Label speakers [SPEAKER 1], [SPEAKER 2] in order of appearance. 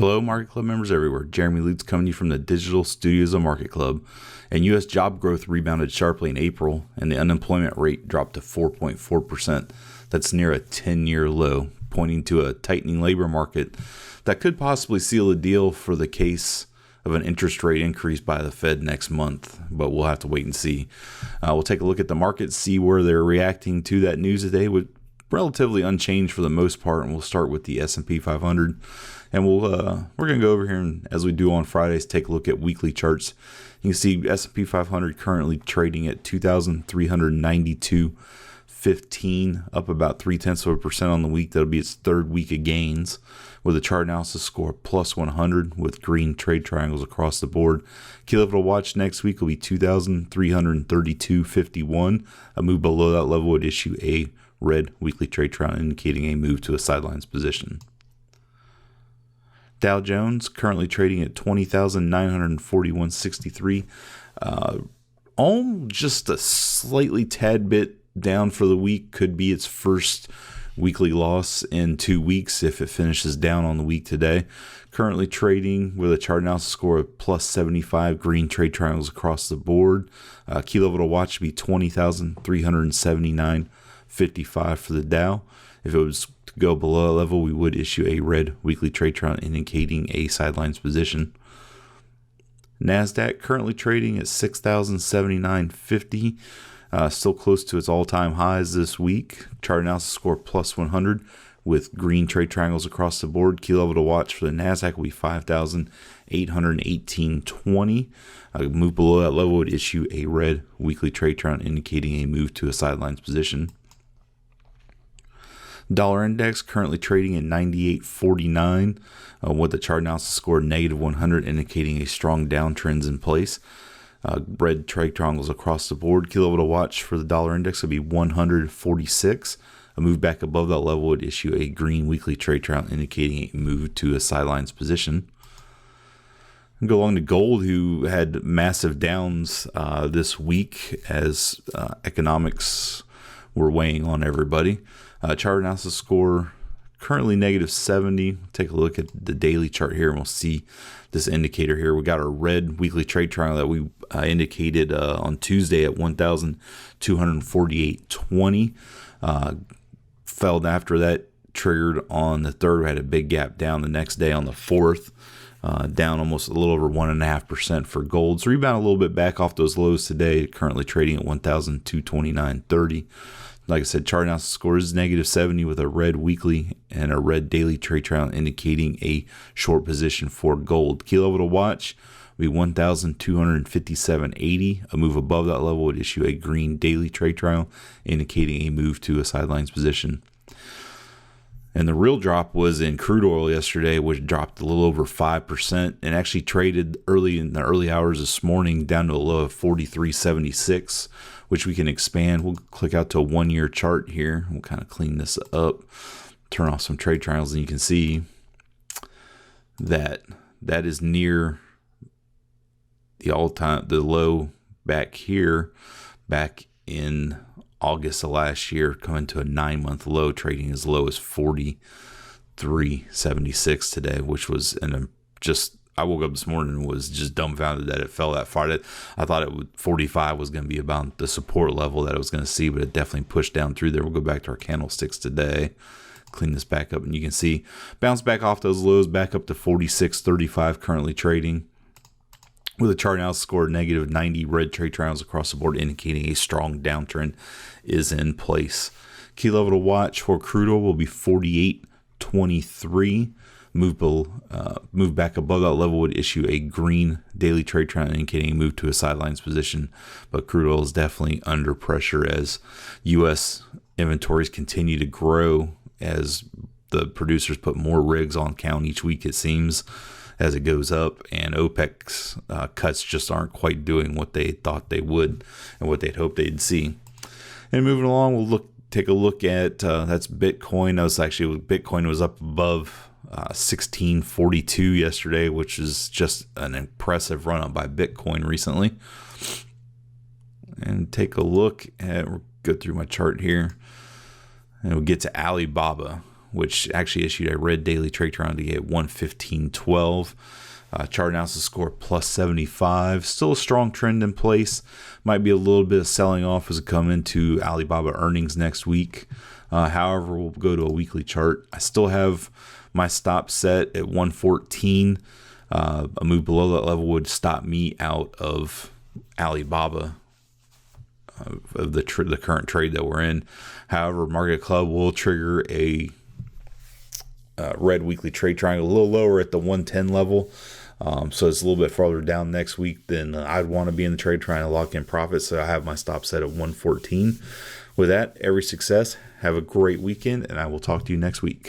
[SPEAKER 1] Hello, Market Club members everywhere. Jeremy Lutz coming to you from the Digital Studios of Market Club. And U.S. job growth rebounded sharply in April, and the unemployment rate dropped to 4.4%. That's near a 10-year low, pointing to a tightening labor market that could possibly seal the deal for the case of an interest rate increase by the Fed next month, but we'll have to wait and see. We'll take a look at the market, see where they're reacting to that news today, with relatively unchanged for the most part, and we'll start with the S&P 500. And we're going to go over here and, as we do on Fridays, take a look at weekly charts. You can see S&P 500 currently trading at 2,392.15, up about 0.3% on the week. That'll be its third week of gains, with a chart analysis score plus 100 with green trade triangles across the board. Key level to watch next week will be 2,332.51. A move below that level would issue a red weekly trade triangle indicating a move to a sidelines position. Dow Jones currently trading at 20,941.63. Just a slightly tad bit down for the week. Could be its first weekly loss in 2 weeks if it finishes down on the week today. Currently trading with a chart analysis score of plus 75, green trade triangles across the board. Key level to watch would be 20,379.55 for the Dow. If it was to go below that level, we would issue a red weekly trade triangle indicating a sidelines position. Nasdaq currently trading at 6,079.50, still close to its all-time highs this week. Chart analysis score plus 100 with green trade triangles across the board. Key level to watch for the Nasdaq will be 5,818.20. A move below that level would issue a red weekly trade triangle indicating a move to a sidelines position. Dollar index currently trading at 98.49 with the chart analysis score negative 100, indicating a strong downtrend in place. Red trade triangles across the board. Key level to watch for the dollar index would be 146. A move back above that level would issue a green weekly trade triangle indicating a move to a sidelines position. And go along to gold, who had massive downs this week as economics were weighing on everybody. Chart analysis score currently negative 70. Take a look at the daily chart here and we'll see this indicator here. We got our red weekly trade triangle that we indicated on Tuesday at 1,248.20. Fell after that, triggered on the 3rd. We had a big gap down the next day on the 4th. Down almost a little over 1.5% for gold. It's rebounded a little bit back off those lows today, currently trading at 1,229.30. Like I said, chart analysis score is negative 70 with a red weekly and a red daily trade triangle indicating a short position for gold. Key level to watch will be 1,257.80. A move above that level would issue a green daily trade triangle indicating a move to a sidelines position. And the real drop was in crude oil yesterday, which dropped a little over 5% and actually traded early in the early hours this morning down to a low of 43.76, which we can expand. We'll click out to a 1-year chart here. We'll kind of clean this up, turn off some trade triangles, and you can see that that is near the the low back here, back in August of last year, coming to a 9-month low, trading as low as 43.76 today, which was I woke up this morning and was just dumbfounded that it fell that far. I thought 45 was going to be about the support level that I was going to see, but it definitely pushed down through there. We'll go back to our candlesticks today, clean this back up, and you can see bounce back off those lows, back up to 46.35, currently trading with a chart analysis score negative 90, red trade triangles across the board indicating a strong downtrend is in place. Key level to watch for crude oil will be 48.23. Move back above that level would issue a green daily trade triangle indicating a move to a sidelines position. But crude oil is definitely under pressure as U.S. inventories continue to grow as the producers put more rigs on count each week, it seems, as it goes up, and OPEC's cuts just aren't quite doing what they thought they would and what they'd hoped they'd see. And moving along, we'll take a look at that's Bitcoin. Bitcoin was up above 1642 yesterday, which is just an impressive run up by Bitcoin recently. And take a look at, we'll go through my chart here, and we'll get to Alibaba, which actually issued a red daily trade triangle to get 115.12. Chart analysis score plus 75. Still a strong trend in place. Might be a little bit of selling off as we come into Alibaba earnings next week. However, we'll go to a weekly chart. I still have my stop set at 114. A move below that level would stop me out of Alibaba, of the current trade that we're in. However, Market Club will trigger a red weekly trade triangle a little lower at the 110 level. So it's a little bit farther down next week than I'd want to be in the trade trying to lock in profits. So I have my stop set at 114. With that, every success. Have a great weekend, and I will talk to you next week.